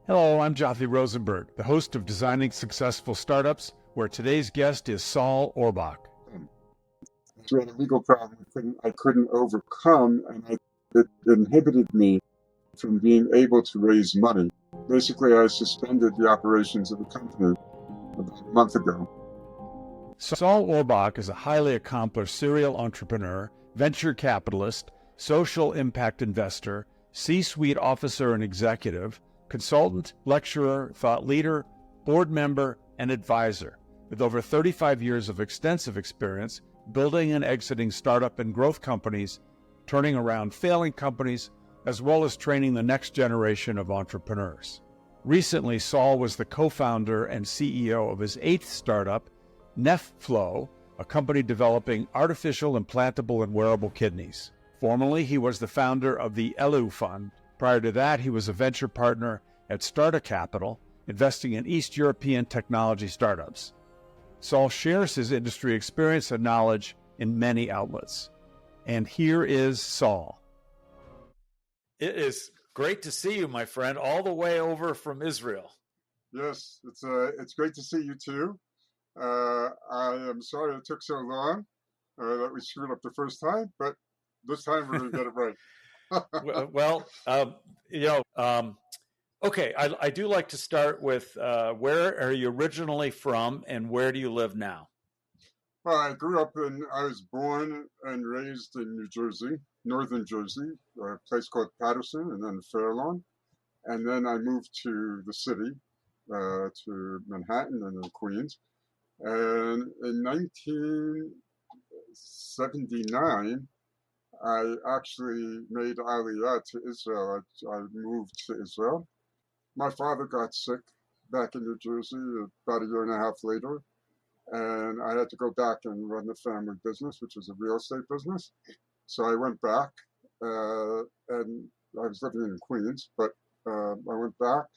Hello, I'm Jothy Rosenberg, the host of Designing Successful Startups, where today's guest is Saul Orbach. We had a legal problem I couldn't overcome, and it inhibited me from being able to raise money. Basically, I suspended the operations of the company about a month ago. Saul Orbach is a highly accomplished serial entrepreneur, venture capitalist, social impact investor, C-suite officer and executive, consultant, lecturer, thought leader, board member, and advisor, with over 35 years of extensive experience building and exiting startup and growth companies, turning around failing companies, as well as training the next generation of entrepreneurs. Recently, Saul was the co-founder and CEO of his 8th startup, NephFlow, a company developing artificial implantable and wearable kidneys. Formerly, he was the founder of the ELU Fund. Prior to that, he was a venture partner at Starta Capital, investing in East European technology startups. Saul shares his industry experience and knowledge in many outlets. And here is Saul. It is great to see you, my friend, all the way over from Israel. Yes, it's great to see you too. I am sorry it took so long that we screwed up the first time, but this time we're going to get it right. Okay, I do like to start with where are you originally from and where do you live now? Well, I was born and raised in New Jersey, northern Jersey, a place called Patterson and then Fairlawn. And then I moved to the city, to Manhattan and then Queens. And in 1979, I actually made Aliyah to Israel. I moved to Israel. My father got sick back in New Jersey about a year and a half later, and I had to go back and run the family business, which was a real estate business. So I went back, and I was living in Queens, but I went back,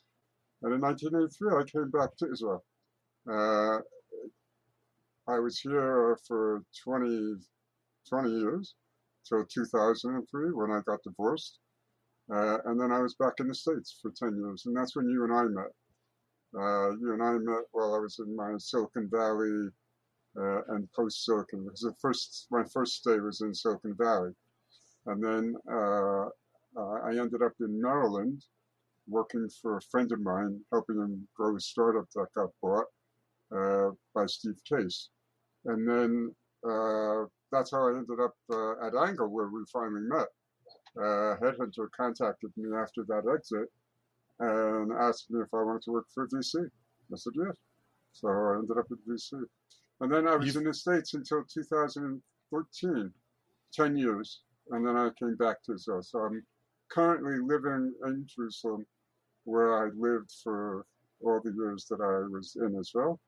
and in 1983 I came back to Israel. I was here for 20 years, till 2003 when I got divorced. And then I was back in the States for 10 years, and that's when you and I met. You and I met while I was in my Silicon Valley and post-Silicon. My first stay was in Silicon Valley. And then I ended up in Maryland working for a friend of mine, helping him grow a startup that got bought by Steve Case. And then that's how I ended up at Angle, where we finally met. Headhunter contacted me after that exit and asked me if I wanted to work for VC. I said yes. So I ended up at VC. And then I was in the States until 2014, 10 years. And then I came back to Israel. So I'm currently living in Jerusalem, where I lived for all the years that I was in Israel.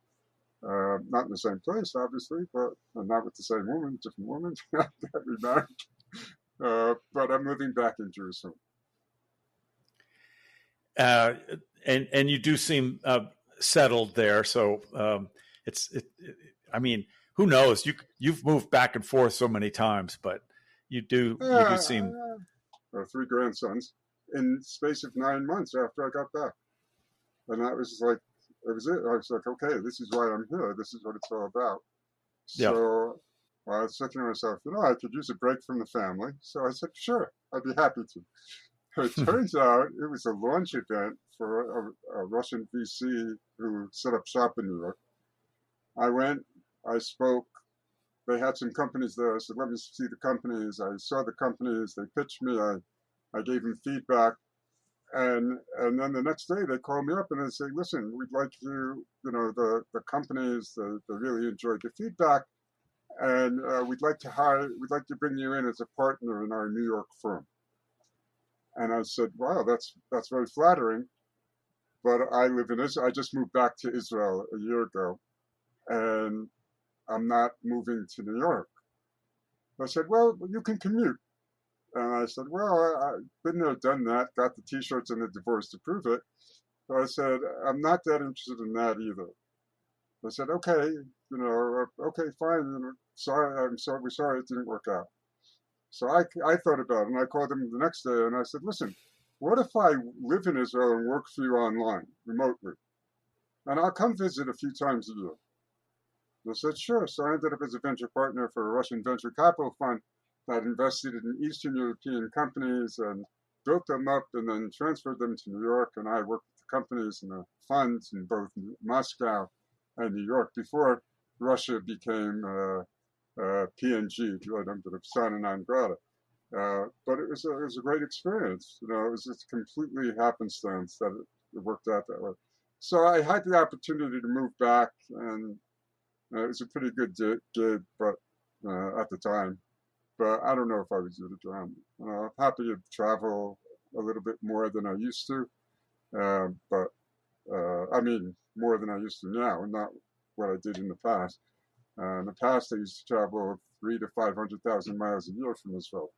Not in the same place, obviously, but not with the same woman, different woman that we married. But I'm living back in Jerusalem. And you do seem settled there. So I mean, who knows? You've moved back and forth so many times, but you do seem. 3 grandsons in the space of 9 months after I got back, and that was like it was it. I was like, okay, this is why I'm here. This is what it's all about. Yeah. So I was thinking to myself, I could use a break from the family. So I said, sure, I'd be happy to. It turns out it was a launch event for a Russian VC who set up shop in New York. I went, I spoke. They had some companies there. I said, let me see the companies. I saw the companies. They pitched me. I gave them feedback. And then the next day they called me up and they say, listen, we'd like you, the companies, they really enjoyed the feedback. And we'd like to bring you in as a partner in our New York firm. And I said, wow, that's very flattering. But I live in Israel. I just moved back to Israel a year ago, and I'm not moving to New York. I said, well, you can commute. And I said, well, I've been there, done that, got the T-shirts and the divorce to prove it. So I said, I'm not that interested in that either. I said, okay, okay, fine. Sorry, we're sorry it didn't work out. So I thought about it, and I called him the next day, and I said, listen, what if I live in Israel and work for you online, remotely? And I'll come visit a few times a year. They said, sure. So I ended up as a venture partner for a Russian venture capital fund that invested in Eastern European companies and built them up and then transferred them to New York. And I worked with the companies and the funds in both Moscow and New York before Russia became PNG, under the persona non grata. But it was a great experience. It was just completely happenstance that it worked out that way. So I had the opportunity to move back, and it was a pretty good gig, but at the time. But I don't know if I was going to drown. I'm happy to travel a little bit more than I used to, but I mean more than I used to now, and not what I did in the past. In the past, I used to travel 300,000 to 500,000 miles a year from Israel.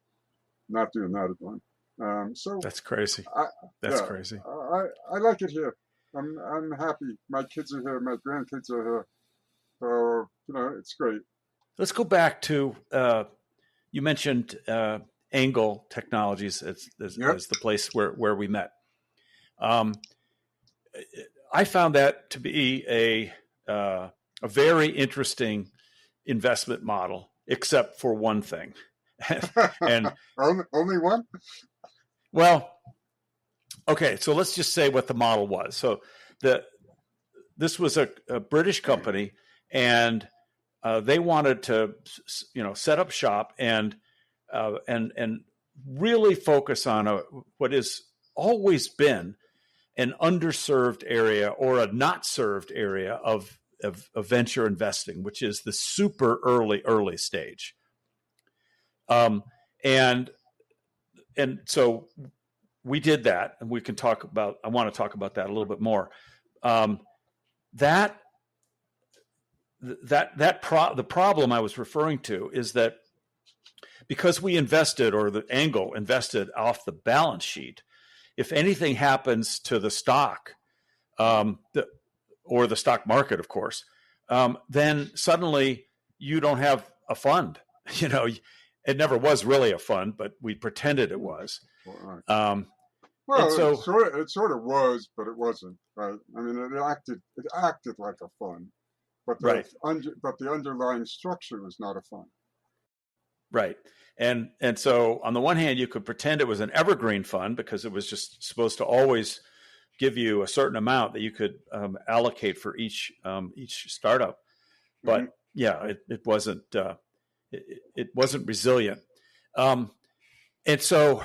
Not doing that again. So That's crazy. Yeah, Crazy. I like it here. I'm happy. My kids are here. My grandkids are here. So it's great. Let's go back to you mentioned Angle Technologies as the place where we met. I found that to be a very interesting investment model, except for one thing. And only one? Well, okay, so let's just say what the model was. So this was a British company, and they wanted to, set up shop and really focus on what has always been an underserved area or a not served area of venture investing, which is the super early stage. And so we did that, and we can talk about. I want to talk about that a little bit more. The problem I was referring to is that because we invested, or the Angle invested off the balance sheet, if anything happens to the stock, or the stock market, of course, then suddenly you don't have a fund. It never was really a fund, but we pretended it was. Well, so, it sort of was, but it wasn't. Right? I mean, it acted like a fund, but the underlying structure was not a fund. Right. And so on the one hand, you could pretend it was an evergreen fund because it was just supposed to always give you a certain amount that you could allocate for each startup. But it wasn't it wasn't resilient. And so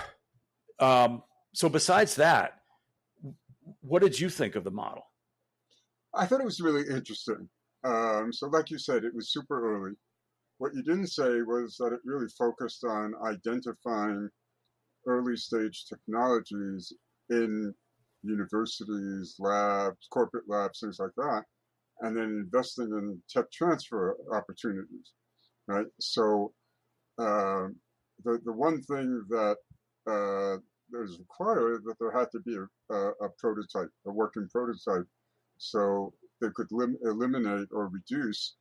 besides that, what did you think of the model? I thought it was really interesting. So like you said, it was super early. What you didn't say was that it really focused on identifying early stage technologies in universities, labs, corporate labs, things like that, and then investing in tech transfer opportunities, right? So the one thing that is required that there had to be a prototype, a working prototype, so they could eliminate or reduce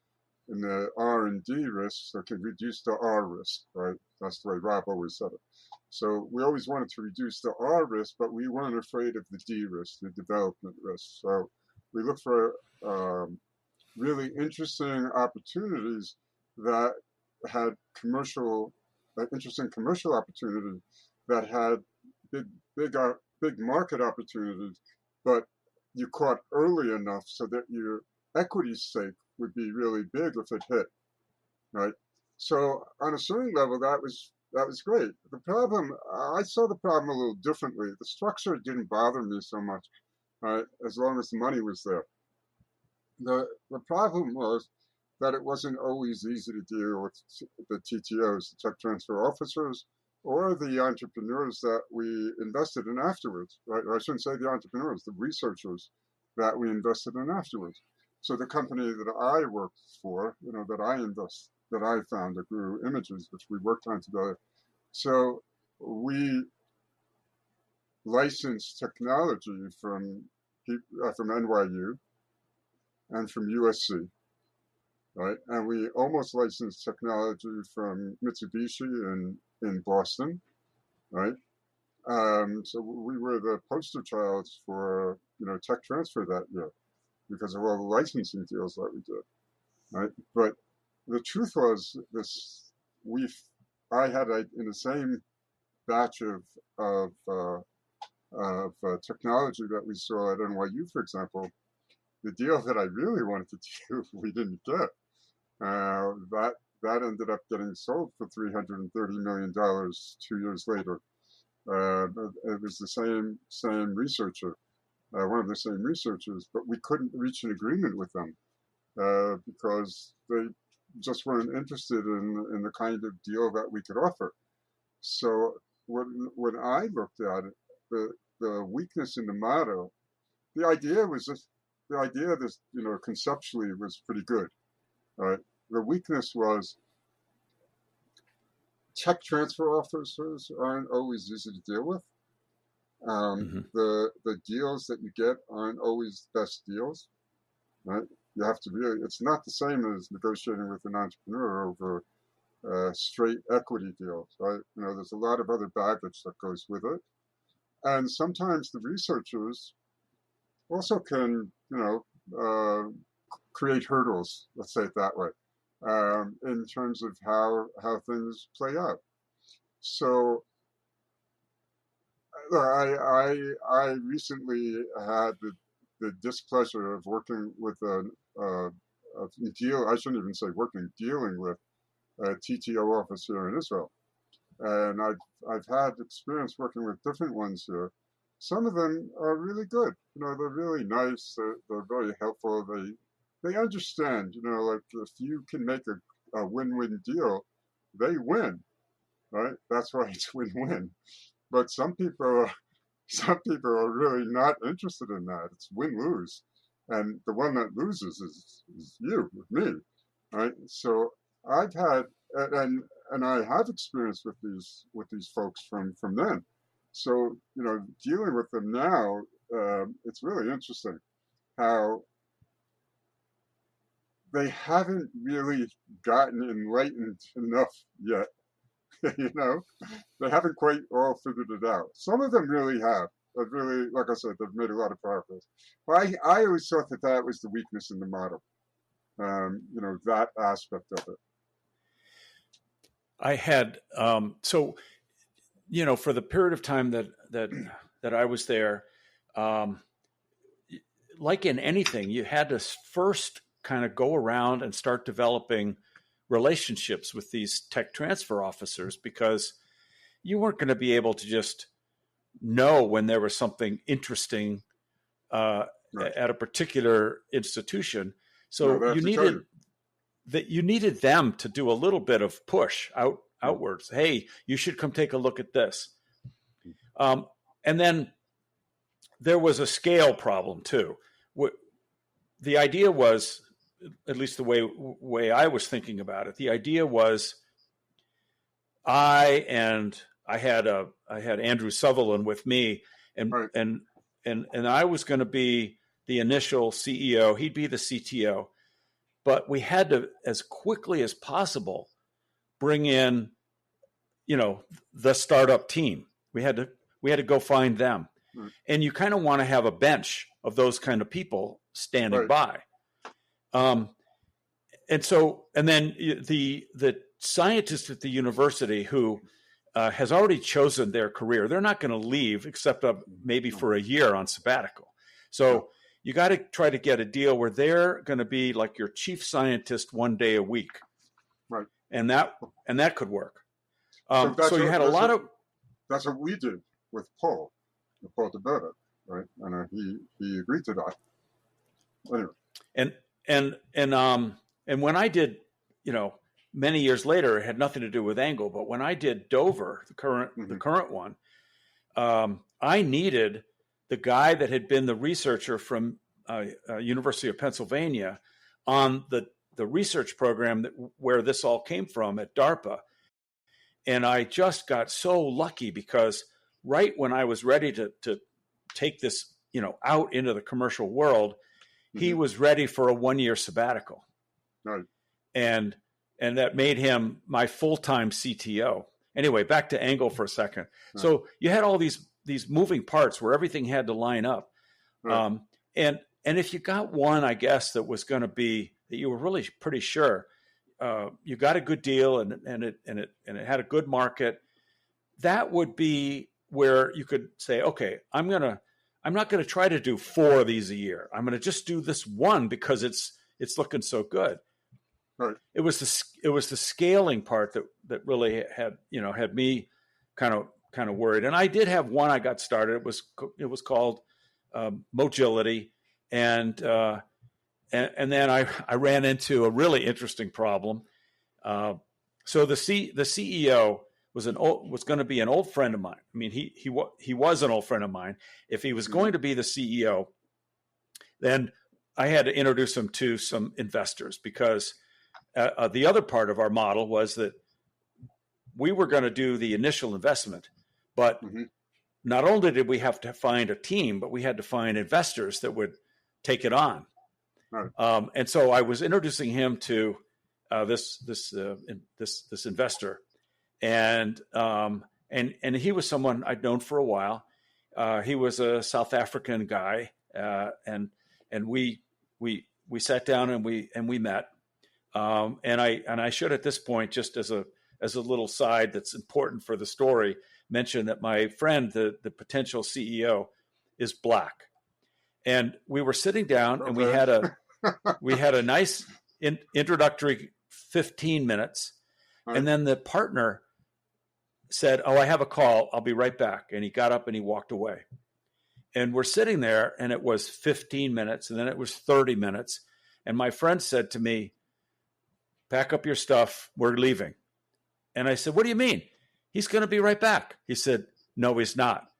in the R&D risks, so can reduce the R risk, right? That's the way Rob always said it. So we always wanted to reduce the R risk, but we weren't afraid of the D risk, the development risk. So we looked for really interesting opportunities that had interesting commercial opportunities that had big market opportunities, but you caught early enough so that your equity stake would be really big if it hit, right? So on a certain level, that was great. The problem, I saw the problem a little differently. The structure didn't bother me so much, right? As long as the money was there. The problem was that it wasn't always easy to deal with the TTOs, the tech transfer officers, or the entrepreneurs that we invested in afterwards, right? Or I shouldn't say the entrepreneurs, the researchers that we invested in afterwards. So the company that I worked for, that I found that grew images, which we worked on together. So we licensed technology from NYU and from USC, right? And we almost licensed technology from Mitsubishi in Boston, right? So we were the poster child for, tech transfer that year because of all the licensing deals that we did, right? But the truth was this: we, I had in the same batch of technology that we saw at NYU, for example, the deal that I really wanted to do, we didn't get. That ended up getting sold for $330 million 2 years later. It was the same researcher, one of the same researchers, but we couldn't reach an agreement with them because they just weren't interested in the kind of deal that we could offer. So when I looked at it, the weakness in the model, the idea was just the idea of this, conceptually was pretty good. Right? The weakness was tech transfer officers aren't always easy to deal with. The deals that you get aren't always the best deals, right? You have to really, it's not the same as negotiating with an entrepreneur over straight equity deals, right? There's a lot of other baggage that goes with it. And sometimes the researchers also can, create hurdles, let's say it that way, in terms of how things play out. So I recently had the displeasure of working with a deal. I shouldn't even say working, dealing with a TTO office here in Israel, and I've had experience working with different ones here. Some of them are really good. They're really nice. They're very helpful. They understand. Like if you can make a win-win deal, they win, right? That's why it's win-win. But some people are really not interested in that. It's win-lose, and the one that loses is you, with me, right? So I've had and I have experience with these folks from then. So dealing with them now, it's really interesting how they haven't really gotten enlightened enough yet. They haven't quite all figured it out. Some of them really have. They've really, like I said, they've made a lot of progress. But I always thought that was the weakness in the model. That aspect of it. I had so for the period of time that I was there, like in anything, you had to first kind of go around and start developing relationships with these tech transfer officers, because you weren't going to be able to just know when there was something interesting right. at a particular institution. So no, you needed them to do a little bit of push outwards. Hey, you should come take a look at this. And then there was a scale problem too. The idea was, at least the way I was thinking about it, the idea was I had Andrew Sutherland with me, and right. and I was going to be the initial CEO. He'd be the CTO, but we had to, as quickly as possible, bring in, the startup team. We had to go find them, right. And you kind of want to have a bench of those kind of people standing right. by. And then the scientist at the university who has already chosen their career, they're not going to leave except maybe for a year on sabbatical. So you got to try to get a deal where they're going to be like your chief scientist one day a week, right? And that could work. So you had a lot of. That's what we did with Paul DeBerta, right? And he agreed to that. Anyway. And when I did, many years later, it had nothing to do with Angle, but when I did Dover, the current one, I needed the guy that had been the researcher from University of Pennsylvania on the research program where this all came from at DARPA. And I just got so lucky because right when I was ready to take this, out into the commercial world, he was ready for a 1-year sabbatical. Right. And that made him my full-time CTO. anyway, back to Angle for a second. Right. So you had all these moving parts where everything had to line up. Right. And if you got one, I guess, that was going to be that you were really pretty sure you got a good deal and it had a good market, that would be where you could say, okay, I'm not going to try to do 4 of these a year. I'm going to just do this one because it's looking so good. Right. It was the scaling part that really had me kind of worried. And I did have one I got started. It was called Mogility, and then I ran into a really interesting problem. So the CEO was going to be an old friend of mine. I mean, he was an old friend of mine. If he was going to be the CEO, then I had to introduce him to some investors, because the other part of our model was that we were going to do the initial investment, but not only did we have to find a team, but we had to find investors that would take it on. Right. And so I was introducing him to this investor, and he was someone I'd known for a while. He was a South African guy, and we sat down and we met. And I should, at this point, just as a little side that's important for the story, mention that my friend, the potential CEO, is black. And we were sitting down, and we had a nice introductory 15 minutes. Right. And then the partner said, "Oh, I have a call. I'll be right back." And he got up and he walked away. And we're sitting there, and it was 15 minutes, and then it was 30 minutes. And my friend said to me, "Pack up your stuff. We're leaving." And I said, "What do you mean? He's going to be right back." He said, "No, he's not.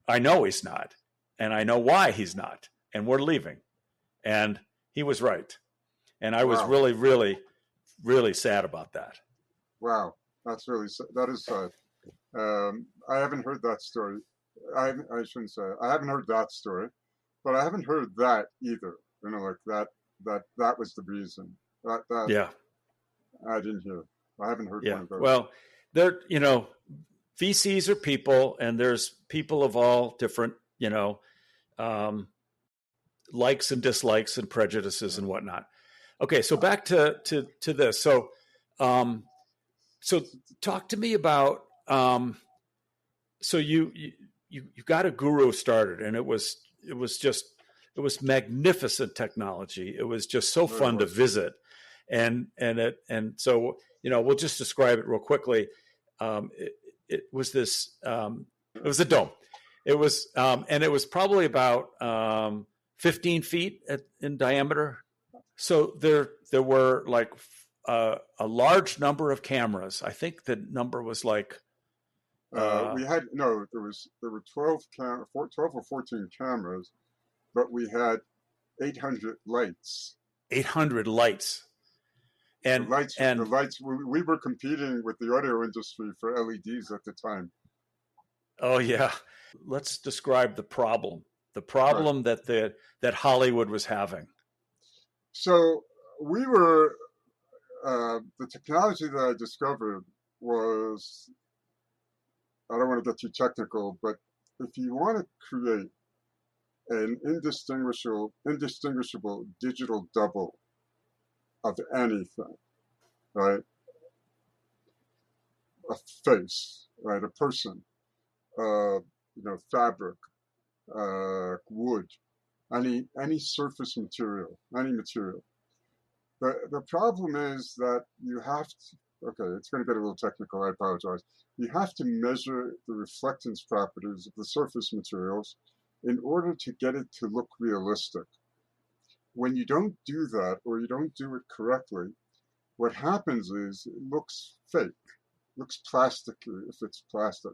I know he's not. And I know why he's not. And we're leaving." And he was right. And I was really, really, really sad about that. Wow. That is sad. I haven't heard that story. I shouldn't say I haven't heard that story, but I haven't heard that either. Like that was the reason. That Yeah. I didn't hear. I haven't heard one of those. Well, VCs are people, and there's people of all different, likes and dislikes and prejudices and whatnot. Okay, so back to this. So talk to me about. So you got a guru started, and it was magnificent technology. It was just so fun to visit, and so we'll just describe it real quickly. It was this. It was a dome. It was and it was probably about 15 feet in diameter. So there were like a large number of cameras. I think the number was like. There were 12 or 14 cameras, but we had 800 lights. 800 lights. And the lights, we were competing with the audio industry for LEDs at the time. Oh yeah. Let's describe the problem. The problem that Hollywood was having. So we were, the technology that I discovered was, I don't want to get too technical, but if you want to create an indistinguishable digital double of anything, right? A face, right? A person, fabric, wood, any surface material, any material. The problem is that you have to, okay, it's going to get a little technical, I apologize. You have to measure the reflectance properties of the surface materials in order to get it to look realistic. When you don't do that, or you don't do it correctly, what happens is it looks fake, looks plasticky if it's plastic.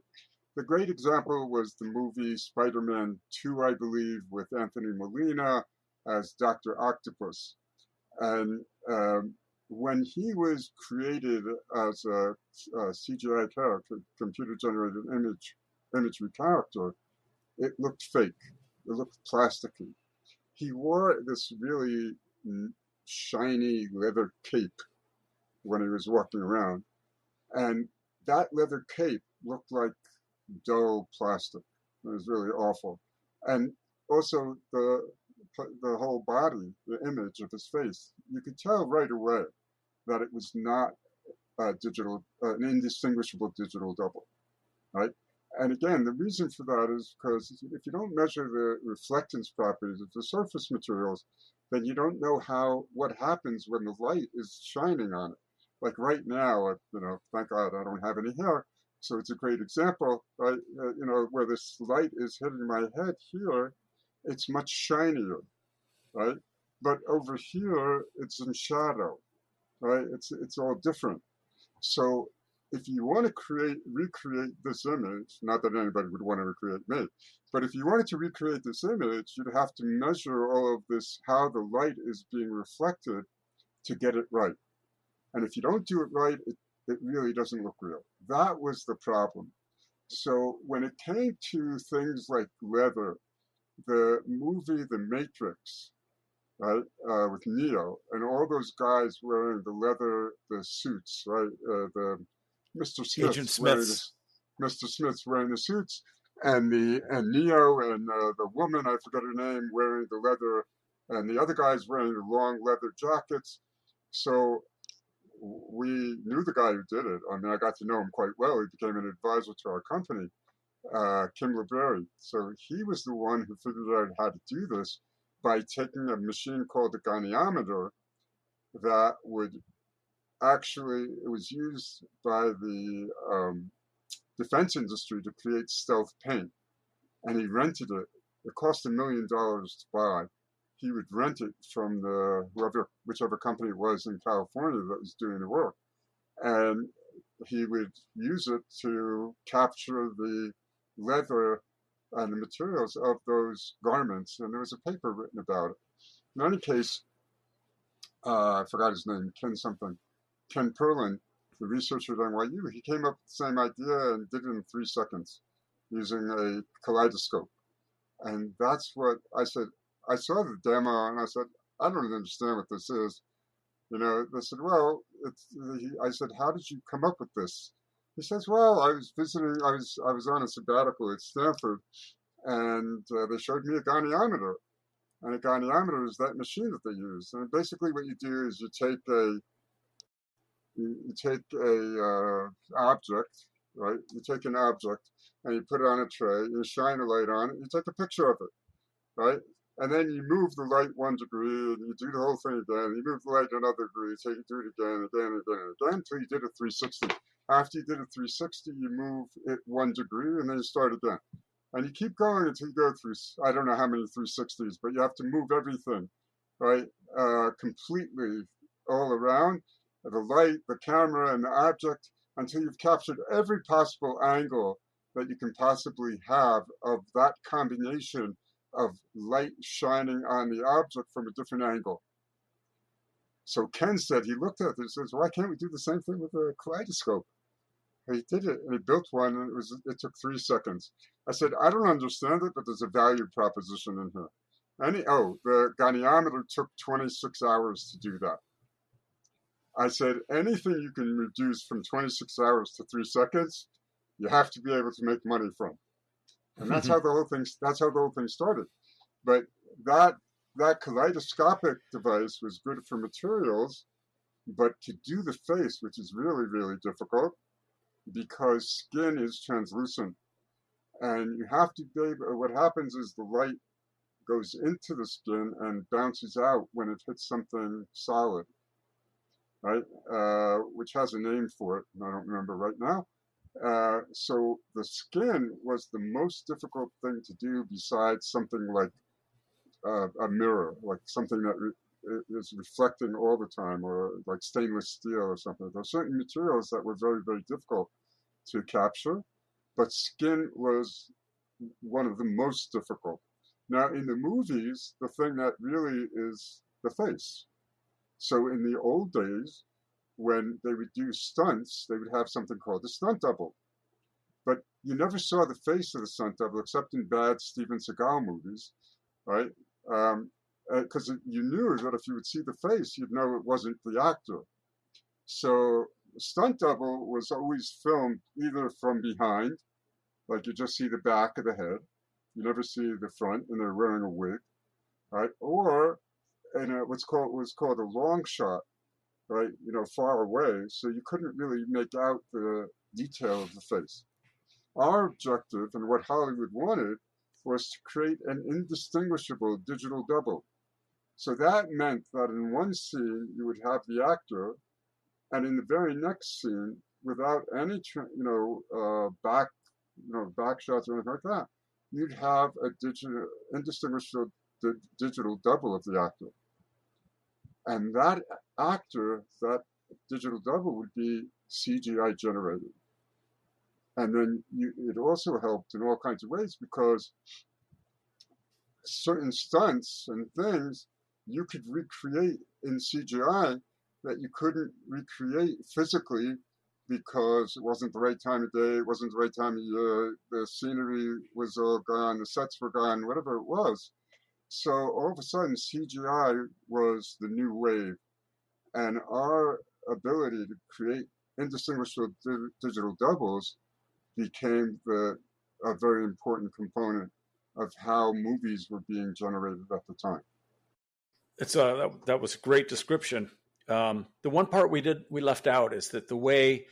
The great example was the movie Spider-Man 2, I believe, with Anthony Molina as Dr. Octopus. And when he was created as a CGI character, computer-generated imagery character, it looked fake. It looked plasticky. He wore this really shiny leather cape when he was walking around. And that leather cape looked like dull plastic. It was really awful. And also the whole body, the image of his face, you could tell right away that it was not an indistinguishable digital double, right? And again, the reason for that is because if you don't measure the reflectance properties of the surface materials, then you don't know what happens when the light is shining on it. Like right now, thank God I don't have any hair, so it's a great example, right? Where this light is hitting my head here, it's much shinier, right? But over here, it's in shadow, right? It's all different. So if you want to recreate this image, not that anybody would want to recreate me, but if you wanted to recreate this image, you'd have to measure all of this, how the light is being reflected to get it right. And if you don't do it right, it really doesn't look real. That was the problem. So when it came to things like leather, the movie The Matrix, right, with Neo, and all those guys wearing the suits, right, the Mr. Agent Smith's wearing Smiths. Mr. Smith's wearing the suits, and Neo and the woman, I forget her name, wearing the leather, and the other guys wearing the long leather jackets. So we knew the guy who did it. I mean, I got to know him quite well. He became an advisor to our company, Kim LeBerry. So he was the one who figured out how to do this by taking a machine called a goniometer that would it was used by the defense industry to create stealth paint. And he rented it. It cost $1 million to buy. He would rent it from whichever company it was in California that was doing the work. And he would use it to capture the leather and the materials of those garments. And there was a paper written about it. In any case, I forgot his name, Ken Perlin, the researcher at NYU, he came up with the same idea and did it in 3 seconds using a kaleidoscope. And that's what I said. I saw the demo and I said, I don't understand what this is. They said, well, I said, how did you come up with this? He says, well, I was on a sabbatical at Stanford, and they showed me a goniometer. And a goniometer is that machine that they use. And basically what you do is you take object, right? You take an object and you put it on a tray, you shine a light on it, you take a picture of it, right? And then you move the light 1 degree and you do the whole thing again. You move the light another degree, so you do it again, until you did a 360. After you did a 360, you move it 1 degree and then you start again. And you keep going until you go through, I don't know how many 360s, but you have to move everything, right? Completely all around, the light, the camera, and the object, until you've captured every possible angle that you can possibly have of that combination of light shining on the object from a different angle. So Ken said, he looked at it and says, why can't we do the same thing with a kaleidoscope? He did it, and he built one, and it took 3 seconds. I said, I don't understand it, but there's a value proposition in here. The goniometer took 26 hours to do that. I said, anything you can reduce from 26 hours to 3 seconds, you have to be able to make money from. And that's how the whole thing started. But that kaleidoscopic device was good for materials, but to do the face, which is really, really difficult, because skin is translucent. And you have to be able, what happens is the light goes into the skin and bounces out when it hits something solid, right? Which has a name for it, and I don't remember right now. So the skin was the most difficult thing to do besides something like a mirror, like something that is reflecting all the time, or like stainless steel or something. There are certain materials that were very, very difficult to capture, but skin was one of the most difficult. Now, in the movies, the thing that really is the face. So in the old days, when they would do stunts, they would have something called a stunt double. But you never saw the face of the stunt double except in bad Steven Seagal movies, right? Because you knew that if you would see the face, you'd know it wasn't the actor. So stunt double was always filmed either from behind, like you just see the back of the head. You never see the front, and they're wearing a wig, right? Or in was called a long shot, right? Far away, so you couldn't really make out the detail of the face. Our objective and what Hollywood wanted was to create an indistinguishable digital double. So that meant that in one scene you would have the actor, and in the very next scene, without any back shots or anything like that, you'd have a indistinguishable digital double of the actor. And that actor, that digital double, would be CGI generated. And then it also helped in all kinds of ways, because certain stunts and things you could recreate in CGI that you couldn't recreate physically, because it wasn't the right time of day, it wasn't the right time of year, the scenery was all gone, the sets were gone, whatever it was. So all of a sudden, CGI was the new wave, and our ability to create indistinguishable digital doubles became a very important component of how movies were being generated at the time. It's that was a great description. The one part we left out is that the way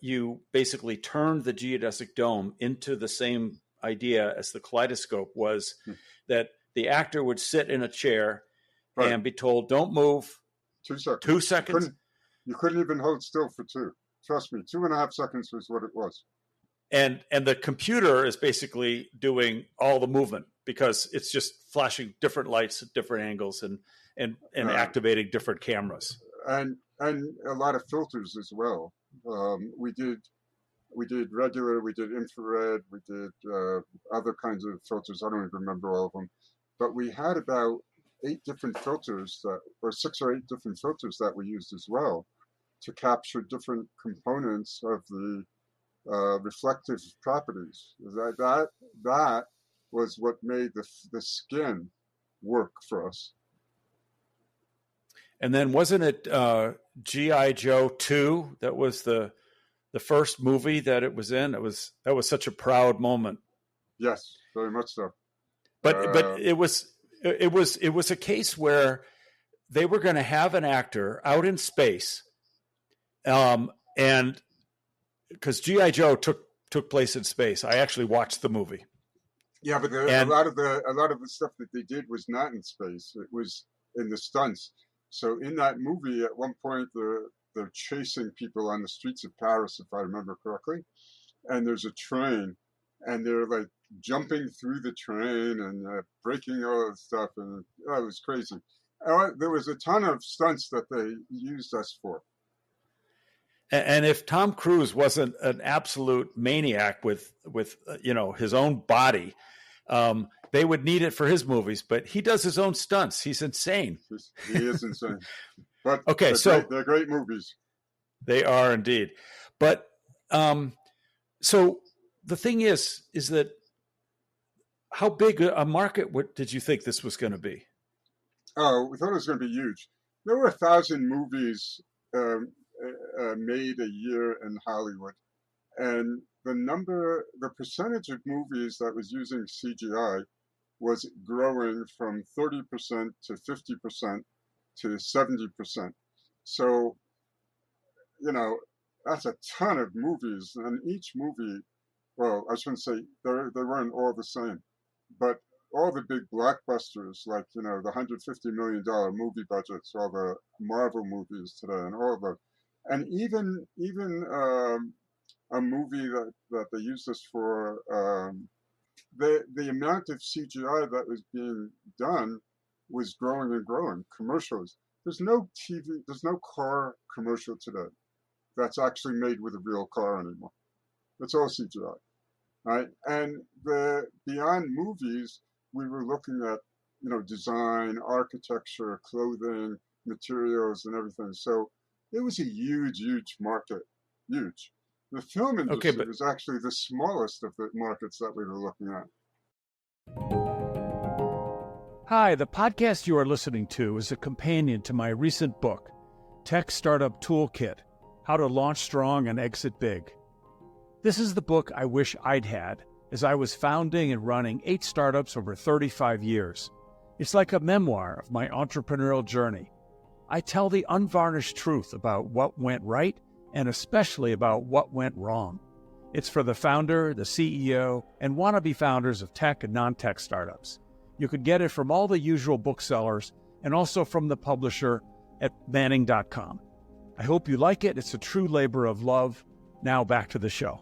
you basically turned the geodesic dome into the same idea as the kaleidoscope was that the actor would sit in a chair and be told, "Don't move." 2 seconds. 2 seconds. You couldn't even hold still for 2. Trust me, 2.5 seconds was what it was. And the computer is basically doing all the movement, because it's just flashing different lights at different angles and activating different cameras. And a lot of filters as well. We did regular, we did infrared, we did other kinds of filters. I don't even remember all of them, but we had about 8 different filters or 6 or 8 different filters that we used as well to capture different components of the reflective properties. That was what made the skin work for us. And then wasn't it G.I. Joe 2 that was the first movie that it was in? That was such a proud moment. Yes, very much so. But it was a case where they were going to have an actor out in space, and because G.I. Joe took place in space. I actually watched the movie. Yeah, but a lot of the stuff that they did was not in space. It was in the stunts. So in that movie, at one point, they're chasing people on the streets of Paris, if I remember correctly, and there's a train, and they're like jumping through the train and breaking all the stuff, and it was crazy. There was a ton of stunts that they used us for. And if Tom Cruise wasn't an absolute maniac with his own body, they would need it for his movies. But he does his own stunts. He's insane. He is insane. But okay, they're great movies. They are indeed. But so the thing is that how big a market did you think this was going to be? Oh, we thought it was going to be huge. There were 1,000 movies made a year in Hollywood, and the percentage of movies that was using CGI was growing from 30% to 50% to 70%. So, that's a ton of movies, and each movie, well, I shouldn't say they weren't all the same, but all the big blockbusters, like the $150 million movie budgets, all the Marvel movies today, and all the, and even a movie that they used this for, the amount of CGI that was being done was growing and growing. Commercials. There's no car commercial today that's actually made with a real car anymore. It's all CGI, right? And beyond movies, we were looking at design, architecture, clothing, materials, and everything. So it was a huge, huge market. Huge. The film industry was actually the smallest of the markets that we were looking at. Hi, the podcast you are listening to is a companion to my recent book, Tech Startup Toolkit, How to Launch Strong and Exit Big. This is the book I wish I'd had, as I was founding and running 8 startups over 35 years. It's like a memoir of my entrepreneurial journey. I tell the unvarnished truth about what went right and especially about what went wrong. It's for the founder, the CEO, and wannabe founders of tech and non-tech startups. You can get it from all the usual booksellers and also from the publisher at Manning.com. I hope you like it. It's a true labor of love. Now back to the show.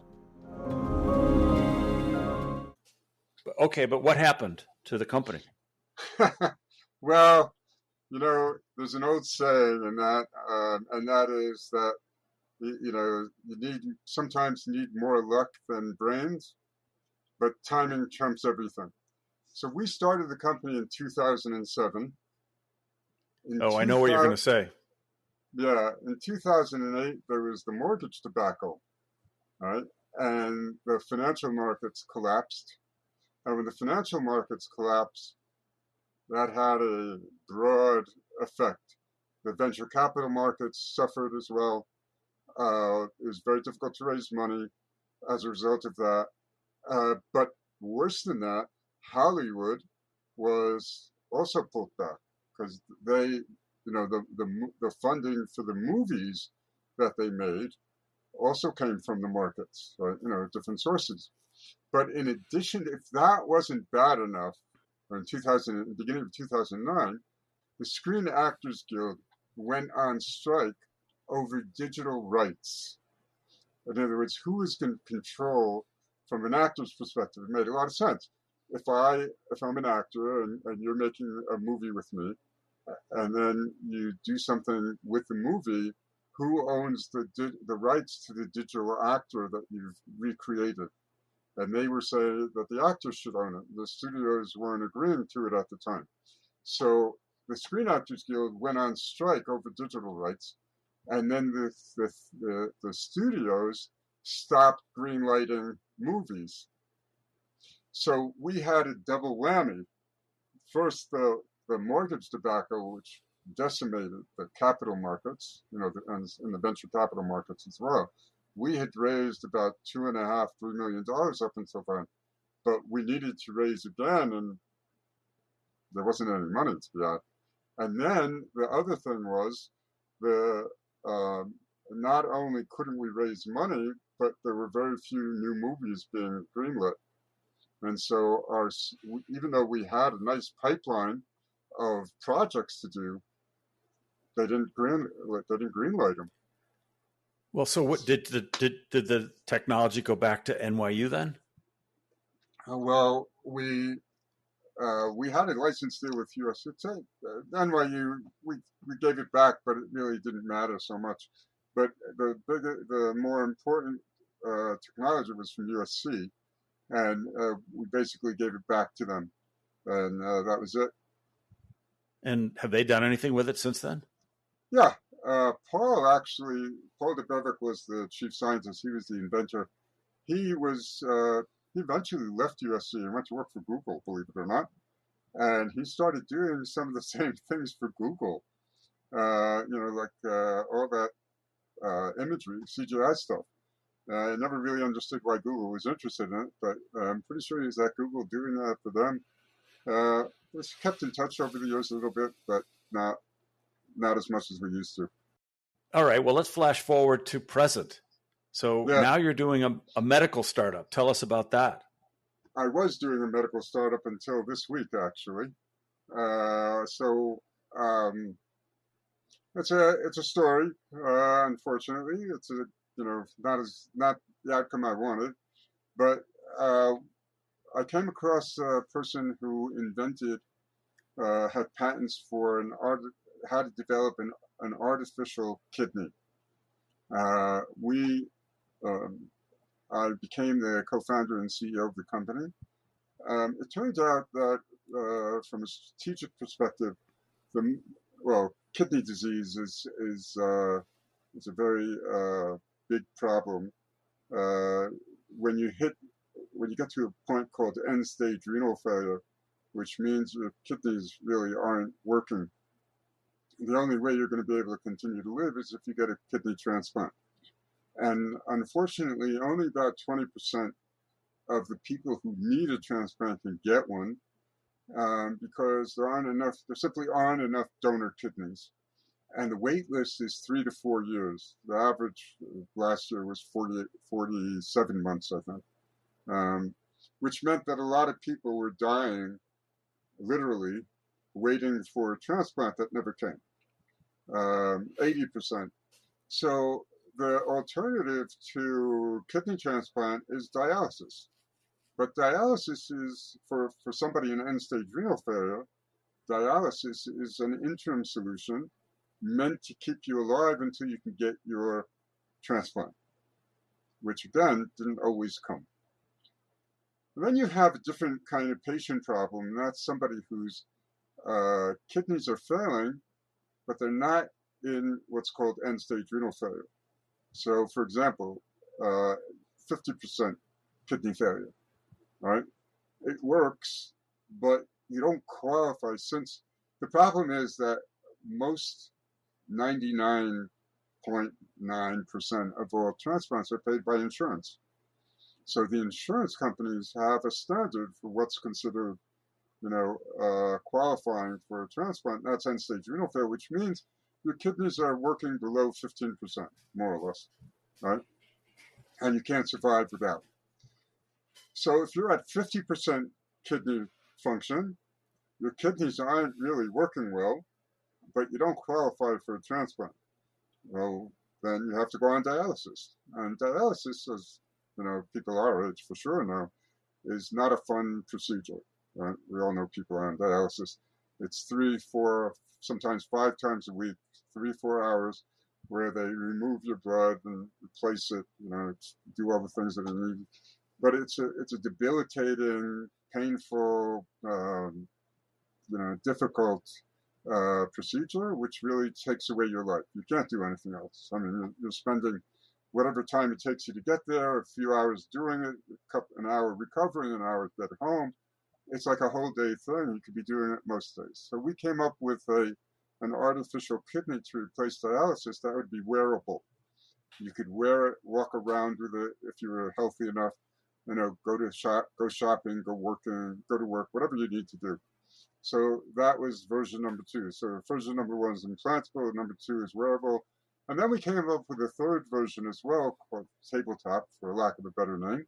Okay, but what happened to the company? Well, there's an old saying, and that is that sometimes you need more luck than brains, but timing trumps everything. So we started the company in 2007. I know what you're going to say. Yeah, in 2008 there was the mortgage debacle, right? And the financial markets collapsed. And when the financial markets collapsed, that had a broad effect. The venture capital markets suffered as well. It was very difficult to raise money as a result of that. But worse than that, Hollywood was also pulled back because the funding for the movies that they made also came from the markets, different sources. But in addition, if that wasn't bad enough, in the beginning of 2009, the Screen Actors Guild went on strike over digital rights. In other words, who was going to control, from an actor's perspective? It made a lot of sense. If I'm an actor and you're making a movie with me, and then you do something with the movie, who owns the rights to the digital actor that you've recreated? And they were saying that the actors should own it. The studios weren't agreeing to it at the time. So the Screen Actors Guild went on strike over digital rights, and then the studios stopped greenlighting movies. So we had a double whammy. First, the mortgage debacle, which decimated the capital markets, and in the venture capital markets as well. We had raised about $2.5–3 million up until then, but we needed to raise again, and there wasn't any money to be had. And then the other thing was not only couldn't we raise money, but there were very few new movies being greenlit. And so even though we had a nice pipeline of projects to do, they didn't greenlight them. Well, so what did the technology go back to NYU then? Well, we had a license deal with US. NYU, we gave it back, but it really didn't matter so much. But the more important technology was from USC, and we basically gave it back to them, and that was it. And have they done anything with it since then? Yeah, Paul DeBevick was the chief scientist. He was the inventor. He eventually left USC and went to work for Google, believe it or not. And he started doing some of the same things for Google, all that imagery, CGI stuff. I never really understood why Google was interested in it, but I'm pretty sure he was at Google doing that for them. We kept in touch over the years a little bit, but not as much as we used to. All right, well, let's flash forward to present. So now you're doing a medical startup. Tell us about that. I was doing a medical startup until this week, actually. It's a story. Unfortunately, it's not the outcome I wanted. But I came across a person who had patents for how to develop an artificial kidney. I became the co-founder and CEO of the company. It turns out that from a strategic perspective, kidney disease is a very big problem. When you get to a point called end-stage renal failure, which means your kidneys really aren't working, the only way you're going to be able to continue to live is if you get a kidney transplant. And unfortunately, only about 20% of the people who need a transplant can get one, because there simply aren't enough donor kidneys. And the wait list is 3 to 4 years. The average last year was 47 months, I think, which meant that a lot of people were dying, literally, waiting for a transplant that never came. 80%. So the alternative to kidney transplant is dialysis. But dialysis is, for somebody in end-stage renal failure, dialysis is an interim solution meant to keep you alive until you can get your transplant, which again didn't always come. And then you have a different kind of patient problem, and that's somebody whose kidneys are failing, but they're not in what's called end-stage renal failure. So, for example, 50% kidney failure, right? It works, but you don't qualify, since the problem is that most 99.9% of all transplants are paid by insurance. So the insurance companies have a standard for what's considered, qualifying for a transplant. That's end-stage renal failure, which means your kidneys are working below 15%, more or less, right? And you can't survive without. So if you're at 50% kidney function, your kidneys aren't really working well, but you don't qualify for a transplant. Well, then you have to go on dialysis. And dialysis, as people our age for sure know, is not a fun procedure. Right? We all know people on dialysis. It's 3, 4, sometimes 5 times a week, 3-4 hours, where they remove your blood and replace it, do all the things that are needed. But it's a debilitating, painful, difficult procedure, which really takes away your life. You can't do anything else. I mean, you're spending whatever time it takes you to get there, a few hours doing it, an hour recovering, an hour at home. It's like a whole day thing. You could be doing it most days. So we came up with an artificial kidney to replace dialysis that would be wearable. You could wear it, walk around with it if you were healthy enough, go to shop, go shopping, go working, go to work, whatever you need to do. So that was version number 2. So version number 1 is implantable, number 2 is wearable. And then we came up with a third version as well, called tabletop, for lack of a better name,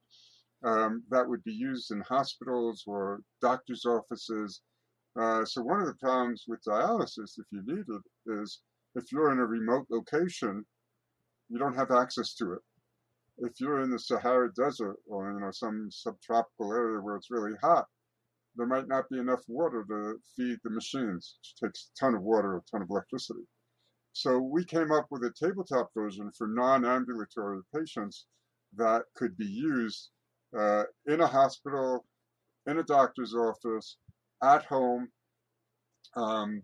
that would be used in hospitals or doctor's offices. So one of the problems with dialysis, if you need it, is if you're in a remote location, you don't have access to it. If you're in the Sahara Desert or some subtropical area where it's really hot, there might not be enough water to feed the machines, which takes a ton of water, a ton of electricity. So we came up with a tabletop version for non-ambulatory patients that could be used in a hospital, in a doctor's office, at home, to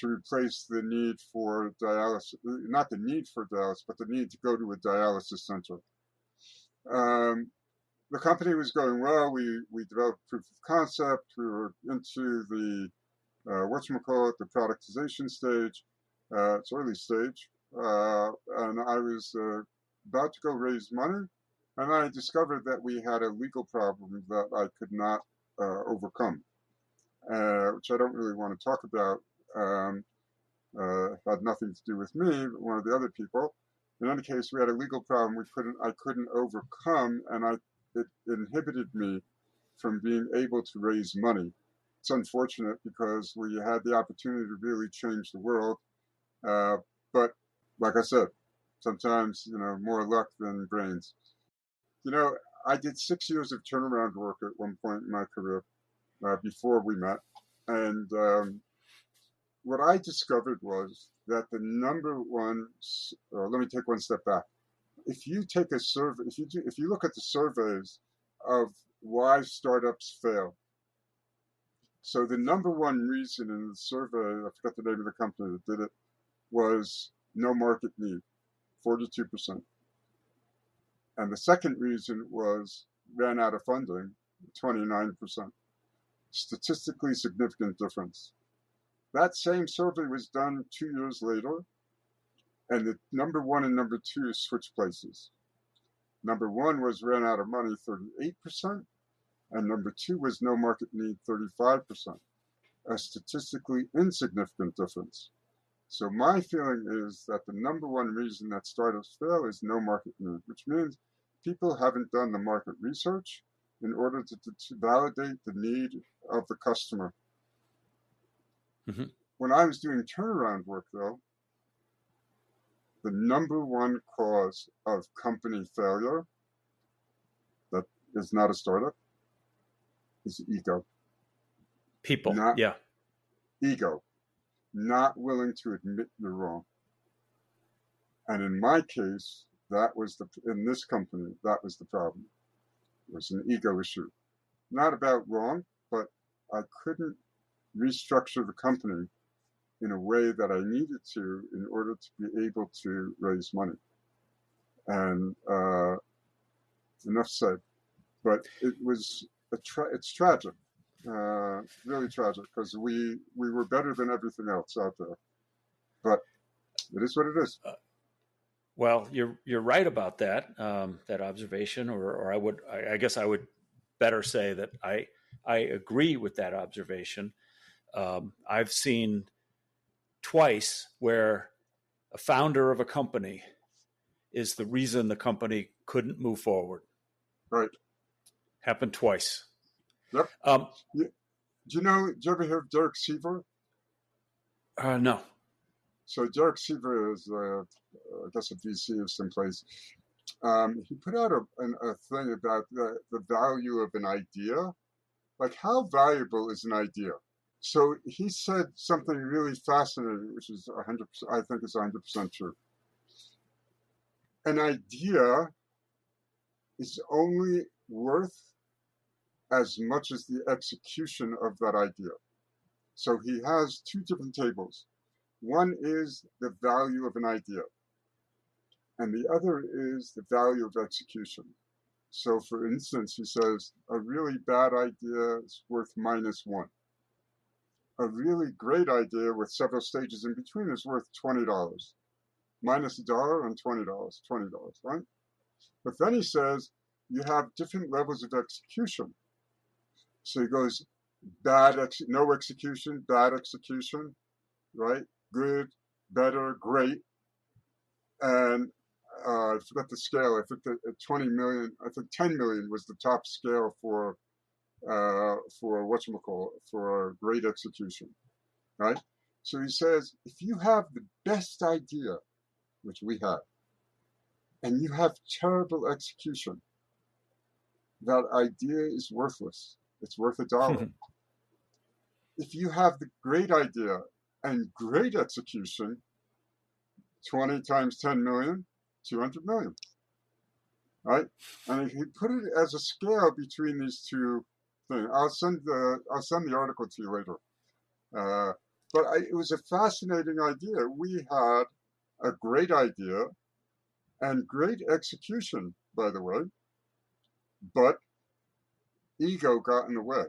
replace the need for dialysis, not the need for dialysis, but the need to go to a dialysis center. The company was going well. We developed proof of concept. We were into the the productization stage. It's early stage, and I was about to go raise money, and I discovered that we had a legal problem that I could not overcome, which I don't really want to talk about. Had nothing to do with me, but one of the other people. In any case, we had a legal problem I couldn't overcome, and it inhibited me from being able to raise money. It's unfortunate because we had the opportunity to really change the world. But like I said, sometimes, more luck than brains. I did 6 years of turnaround work at one point in my career before we met. And what I discovered was that the number one, let me take one step back. If you take a survey, if you look at the surveys of why startups fail, so the number one reason in the survey, I forgot the name of the company that did it, was no market need, 42%. And the second reason was ran out of funding, 29%. Statistically significant difference. That same survey was done 2 years later, And the number one and number two switched places. Number one was ran out of money 38%, and number two was no market need 35%, a statistically insignificant difference. So my feeling is that the number one reason that startups fail is no market need, which means people haven't done the market research in order to validate the need of the customer. Mm-hmm. When I was doing turnaround work, though, the number one cause of company failure that is not a startup is ego. People, not ego, not willing to admit you're wrong. And in my case, in this company, that was the problem. It was an ego issue. Not about wrong, but I couldn't restructure the company in a way that I needed to in order to be able to raise money. And enough said. But it was it's tragic, really tragic, because we were better than everything else out there. But it is what it is. Well, you're right about that that observation, or I guess I would better say that I agree with that observation. I've seen twice where a founder of a company is the reason the company couldn't move forward. Right. Happened twice. Yep. Do you ever hear of Derek Siever? No. So Derek Siever is, I guess, a VC of some place. He put out a thing about the value of an idea. Like, how valuable is an idea? So he said something really fascinating, which is 100%, I think is 100% true. An idea is only worth as much as the execution of that idea. So he has two different tables. One is the value of an idea, and the other is the value of execution. So for instance, he says, a really bad idea is worth -1. A really great idea with several stages in between is worth $20. -$1 and $20, right? But then he says, you have different levels of execution. So he goes, no execution, bad execution, right? Good, better, great. And I forgot the scale. I think that 20 million, I think 10 million was the top scale for for great execution, right? So he says, if you have the best idea, which we have, and you have terrible execution, that idea is worthless. It's worth $1. If you have the great idea and great execution, 20 times 10 million, 200 million, right? And if you put it as a scale between these two things, I'll send the article to you later. But it was a fascinating idea. We had a great idea and great execution, by the way, but ego got in the way.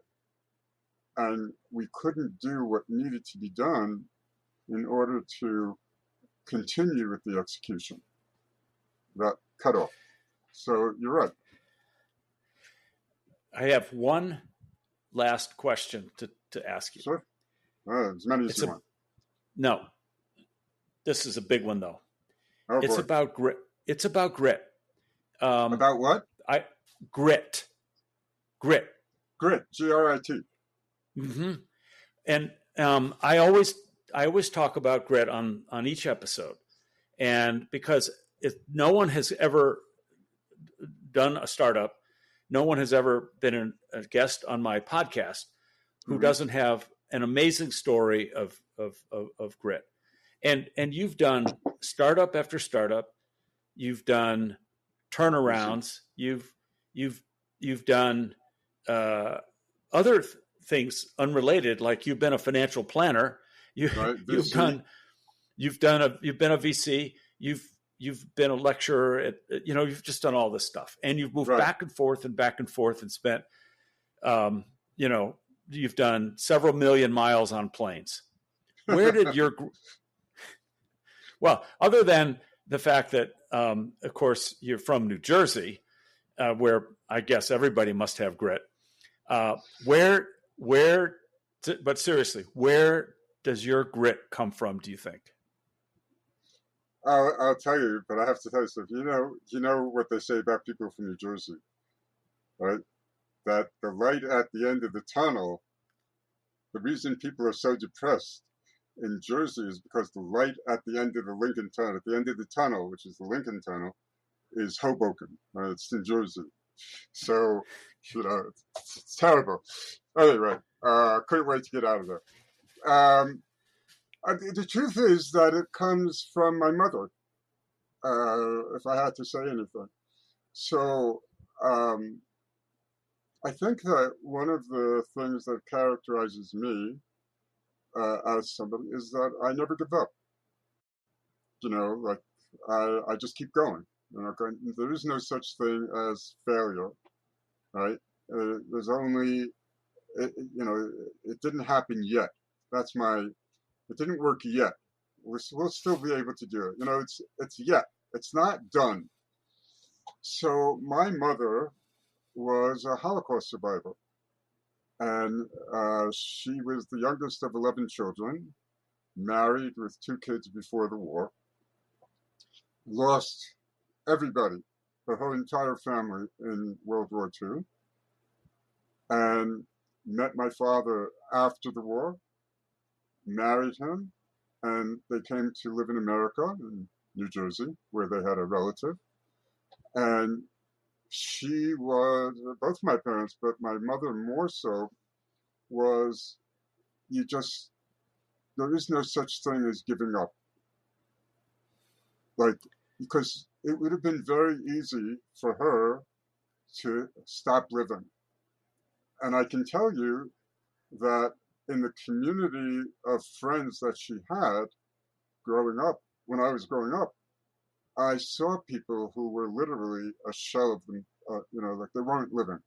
And we couldn't do what needed to be done in order to continue with the execution. That cut off. So you're right. I have one last question to ask you. Sure. As many as you want. No. This is a big one, though. Oh, it's boy. about grit. It's about grit. About what? Grit. Grit. G-R-I-T. Mm-hmm. And I always talk about grit on each episode, and because no one has ever done a startup, no one has ever been a guest on my podcast who doesn't have an amazing story of grit. And you've done startup after startup, you've done turnarounds, you've done other things unrelated, like you've been a financial planner, you've been a VC, you've been a lecturer at, you've just done all this stuff, and you've moved back and forth and spent, you've done several million miles on planes. Where did Well, other than the fact that, of course, you're from New Jersey, where I guess everybody must have grit. Uh, where, but seriously, where does your grit come from, do you think? I'll tell you, but I have to tell you something. You know what they say about people from New Jersey, right? That the light at the end of the tunnel, the reason people are so depressed in Jersey is because the light at the end of the Lincoln Tunnel, at the end of the tunnel, which is the Lincoln Tunnel, is Hoboken. Right? It's New Jersey. So, it's terrible. Anyway, couldn't wait to get out of there. The truth is that it comes from my mother, if I had to say anything. So, I think that one of the things that characterizes me as somebody is that I never give up. Like I just keep going. There is no such thing as failure, right? There's only, it didn't happen yet. It didn't work yet. We'll still be able to do it. It's yet. It's not done. So my mother was a Holocaust survivor, and she was the youngest of 11 children, married with 2 kids before the war, lost everybody, her whole entire family in World War II, and met my father after the war, married him, and they came to live in America, in New Jersey, where they had a relative. And she was, both my parents, but my mother more so, was there is no such thing as giving up. Because it would have been very easy for her to stop living. And I can tell you that in the community of friends that she had growing up, when I was growing up, I saw people who were literally a shell of them, like they weren't living.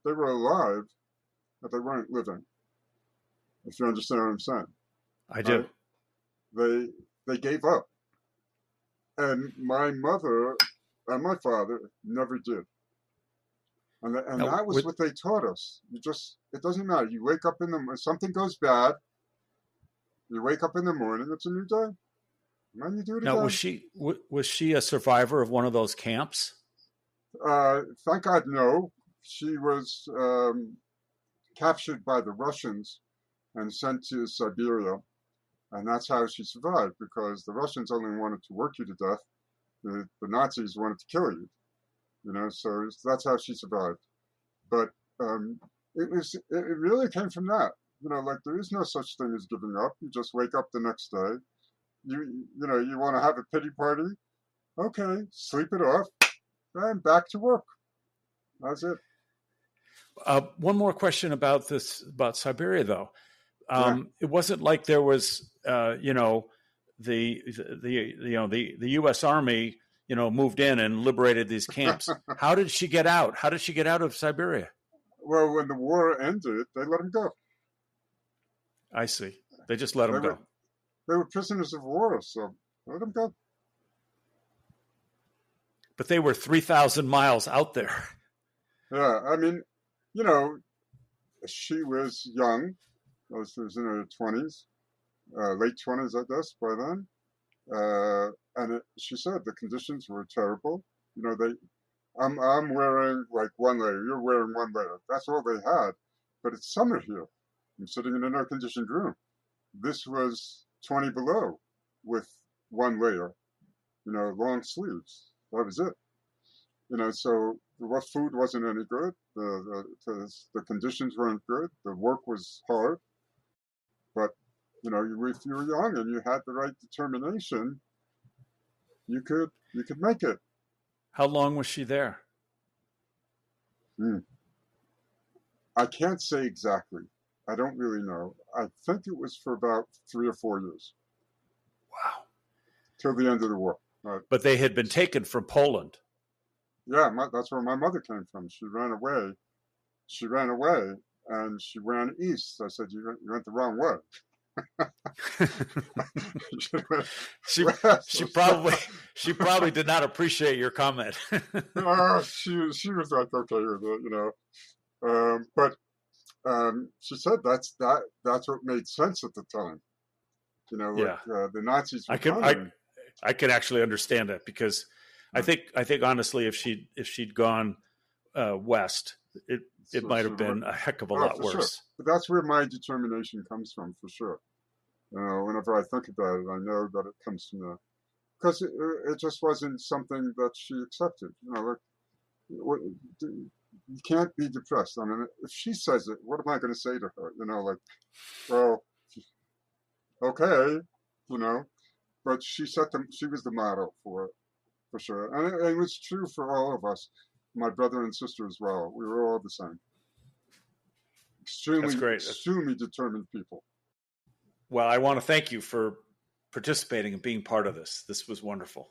They were alive, but they weren't living, if you understand what I'm saying. I do. Right? They gave up. And my mother and my father never did. And Now, that was what they taught us. It doesn't matter. You wake up something goes bad, you wake up in the morning, it's a new day. And then you do it now, again. was she a survivor of one of those camps? Thank God, no. She was captured by the Russians and sent to Siberia. And that's how she survived, because the Russians only wanted to work you to death. The Nazis wanted to kill you. So that's how she survived. But it really came from that. Like there is no such thing as giving up. You just wake up the next day. You want to have a pity party? Okay, sleep it off, and back to work. That's it. One more question about Siberia, though. Yeah. It wasn't like there was, the U.S. Army, moved in and liberated these camps. How did she get out? How did she get out of Siberia? Well, when the war ended, they let them go. I see. They just let them go. They were prisoners of war, so let them go. But they were 3,000 miles out there. Yeah, I mean, she was young. She was in her 20s, late 20s, I guess, by then. And she said the conditions were terrible. I'm wearing like one layer. You're wearing one layer. That's all they had. But it's summer here. I'm sitting in an air-conditioned room. This was 20 below with one layer, long sleeves. That was it. So the food wasn't any good. The conditions weren't good. The work was hard. But, if you were young and you had the right determination, you could make it. How long was she there? I can't say exactly. I don't really know. I think it was for about 3 or 4 years. Wow. Till the end of the war. But they had been taken from Poland. Yeah, that's where my mother came from. She ran away. And she ran east. I said, you went the wrong way. she probably did not appreciate your comment. She was like okay with it, but she said that's what made sense at the time. The Nazis were coming. I can actually understand that, because I think honestly, if she'd gone west, it might have been a heck of a lot worse. Sure. But that's where my determination comes from, for sure. Whenever I think about it, I know that it comes from there, because it just wasn't something that she accepted. You can't be depressed. I mean, if she says it, what am I going to say to her? Well, okay, But she was the model for it, for sure, and it was true for all of us, my brother and sister as well. We were all the same. Extremely determined people. Well, I want to thank you for participating and being part of this. This was wonderful.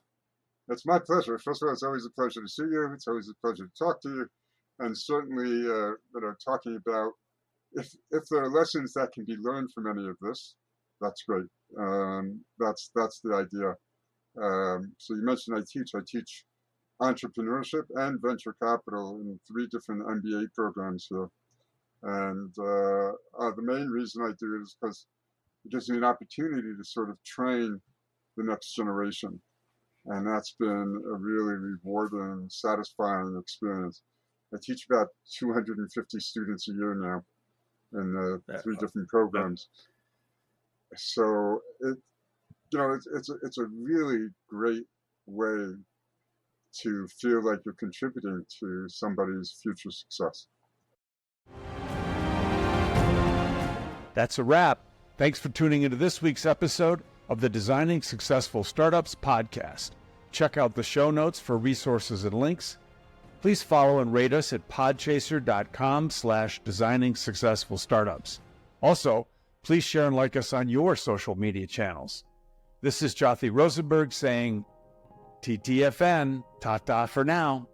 It's my pleasure. First of all, it's always a pleasure to see you. It's always a pleasure to talk to you, and certainly, talking about if there are lessons that can be learned from any of this, that's great. That's the idea. So you mentioned I teach entrepreneurship and venture capital in 3 different MBA programs here, and the main reason I do it is because it gives me an opportunity to sort of train the next generation. And that's been a really rewarding, satisfying experience. I teach about 250 students a year now in 3 different programs. So it's a really great way to feel like you're contributing to somebody's future success. That's a wrap. Thanks for tuning into this week's episode of the Designing Successful Startups podcast. Check out the show notes for resources and links. Please follow and rate us at podchaser.com/designing successful startups. Also, please share and like us on your social media channels. This is Jothy Rosenberg saying TTFN, ta-ta for now.